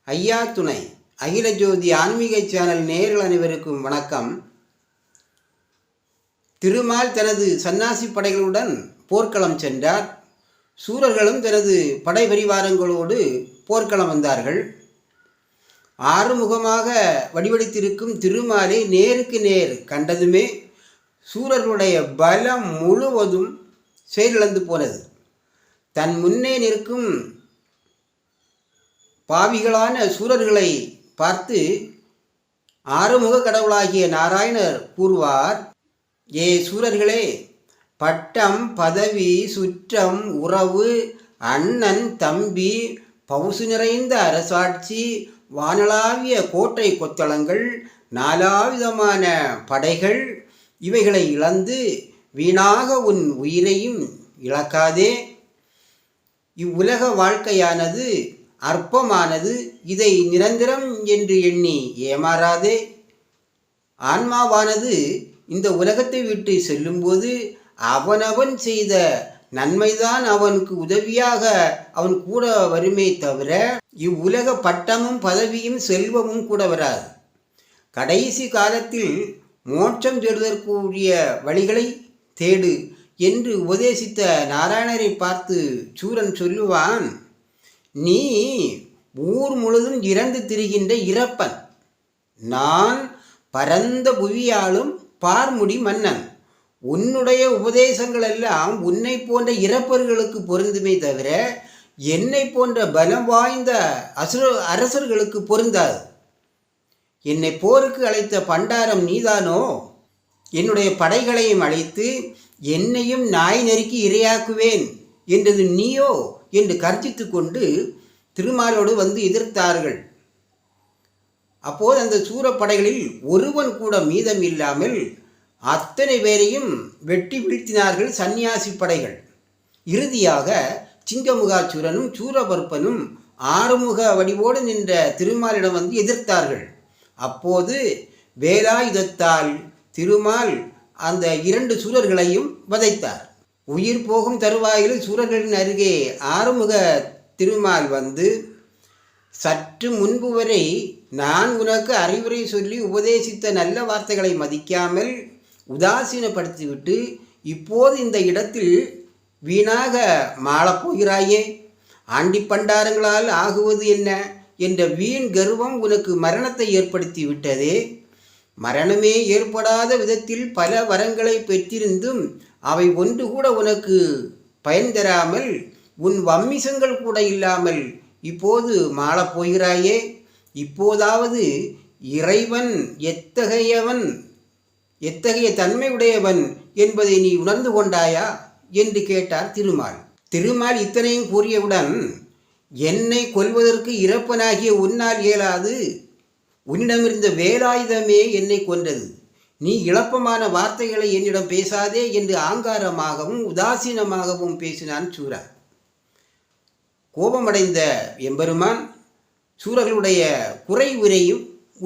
ஐயா துணை அகில ஜோதி ஆன்மீக சேனல் நேயர்கள் அனைவருக்கும் வணக்கம். திருமால் தனது சன்னாசி படைகளுடன் போர்க்களம் சென்றார். சூரர்களும் தனது படை பரிவாரங்களோடு போர்க்களம் வந்தார்கள். ஆறுமுகமாக வடிவடித்திருக்கும் திருமாலை நேருக்கு நேர் கண்டதுமே சூரர்களுடைய பலம் முழுவதும் செயலிழந்து போனது. தன் முன்னே நிற்கும் பாவிகளான சூரர்களை பார்த்து ஆறுமுக கடவுளாகிய நாராயணர் கூறுவார், ஏ சூரர்களே, பட்டம் பதவி சுற்றம் உறவு அண்ணன் தம்பி பவுசு நிறைந்த அரசாட்சி வானளாவிய கோட்டை கொத்தளங்கள் நாலாவிதமான படைகள் இவைகளை இழந்து வீணாக உன் உயிரையும் இழக்காதே. இவ்வுலக வாழ்க்கையானது அற்பமானது. இதை நிரந்தரம் என்று எண்ணி ஏமாறாதே. ஆன்மாவானது இந்த உலகத்தை விட்டு செல்லும்போது அவனவன் செய்த நன்மைதான் அவனுக்கு உதவியாக அவன் கூட வருமே தவிர இவ்வுலக பட்டமும் பதவியும் செல்வமும் கூட வராது. கடைசி காலத்தில் மோட்சம் தேடுதற்குரிய வழிகளை தேடு என்று உபதேசித்த நாராயணரை பார்த்து சூரன் சொல்லுவான், நீ ஊர் முழுதும் இறந்து திரிகின்ற இறப்பன். நான் பரந்த புவியாலும் பார்முடி மன்னன். உன்னுடைய உபதேசங்கள் எல்லாம் உன்னை போன்ற இறப்பர்களுக்கு பொருந்துமே தவிர என்னை போன்ற பலம் வாய்ந்த அரசர்களுக்கு பொருந்தாது. என்னை போருக்கு அழைத்த பண்டாரம் நீதானோ? என்னுடைய படைகளையும் அழைத்து என்னையும் நாய் நெருக்கி இரையாக்குவேன் என்றது நீயோ என்று கர்ஜித்து கொண்டு திருமாலோடு வந்து எதிர்த்தார்கள். அப்போது அந்த சூரப்படைகளில் ஒருவன் கூட மீதம் இல்லாமல் அத்தனை பேரையும் வெட்டி வீழ்த்தினார்கள் சந்நியாசி படைகள். இறுதியாக சிங்கமுகாசூரனும் சூரபர்ப்பனும் ஆறுமுக வடிவோடு நின்ற திருமாலிடம் வந்து எதிர்த்தார்கள். அப்போது வேலாயுதத்தால் திருமால் அந்த 2 சூரர்களையும் வதைத்தார். உயிர் போகும் தருவாயில் சூரர்களின் அருகே ஆறுமுக திருமால் வந்து, சற்று முன்பு வரை நான் உனக்கு அறிவுரை சொல்லி உபதேசித்த நல்ல வார்த்தைகளை மதிக்காமல் உதாசீனப்படுத்திவிட்டு இப்போது இந்த இடத்தில் வீணாக மாளப்போகிறாயே. ஆண்டி பண்டாரங்களால் ஆகுவது என்ன என்ற வீண் கர்வம் உனக்கு மரணத்தை ஏற்படுத்தி விட்டதே. மரணமே ஏற்படாத விதத்தில் பல வரங்களை பெற்றிருந்தும் அவை ஒன்று கூட உனக்கு பயன் தராமல் உன் வம்மிசங்கள் கூட இல்லாமல் இப்போது மாளப்போகிறாயே. இப்போதாவது இறைவன் எத்தகைய தன்மை உடையவன் என்பதை நீ உணர்ந்து கொண்டாயா என்று கேட்டார் திருமால். திருமால் இத்தனையும் கூறியவுடன், என்னை கொல்வதற்கு இறப்பனாகிய உன்னால் இயலாது. உன்னிடமிருந்த வேலாயுதமே என்னை கொன்றது. நீ இளப்பமான வார்த்தைகளை என்னிடம் பேசாதே என்று ஆங்காரமாகவும் உதாசீனமாகவும் பேசினான் சூரன். கோபமடைந்த எம்பெருமான் சூரர்களுடைய குறை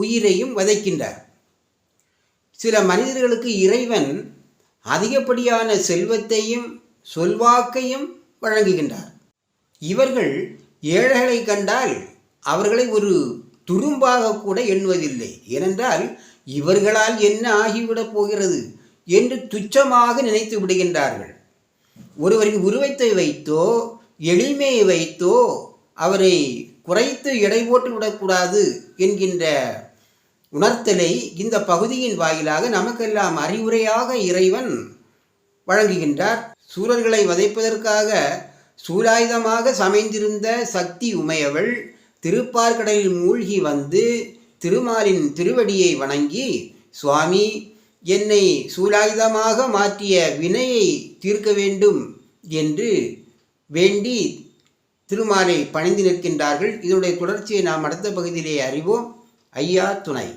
உயிரையும் வதைக்கின்றார். சில மனிதர்களுக்கு இறைவன் அதிகப்படியான செல்வத்தையும் சொல்வாக்கையும் வழங்குகின்றார். இவர்கள் ஏழைகளை கண்டால் அவர்களை ஒரு துரும்பாக கூட எண்ணுவதில்லை. ஏனென்றால் இவர்களால் என்ன ஆகிவிடப் போகிறது என்று துச்சமாக நினைத்து விடுகின்றார்கள். ஒருவரின் உருவத்தை வைத்தோ எளிமையை வைத்தோ அவரை குறைத்து எடை போட்டு விடக்கூடாது என்கின்ற உணர்த்தலை இந்த பகுதியின் வாயிலாக நமக்கெல்லாம் அறிவுரையாக இறைவன் வழங்குகின்றார். சூரர்களை வதைப்பதற்காக சூலாயுதமாக சமைந்திருந்த சக்தி உமையவள் திருப்பார்கடலில் மூழ்கி வந்து திருமாலின் திருவடியை வணங்கி, சுவாமி, என்னை சூலாயுதமாக மாற்றிய வினையை தீர்க்க வேண்டும் என்று வேண்டி திருமாலை பணிந்து நிற்கின்றார்கள். இதனுடைய தொடர்ச்சியை நாம் அடுத்த பகுதியிலே அறிவோம். ஐயா துணை.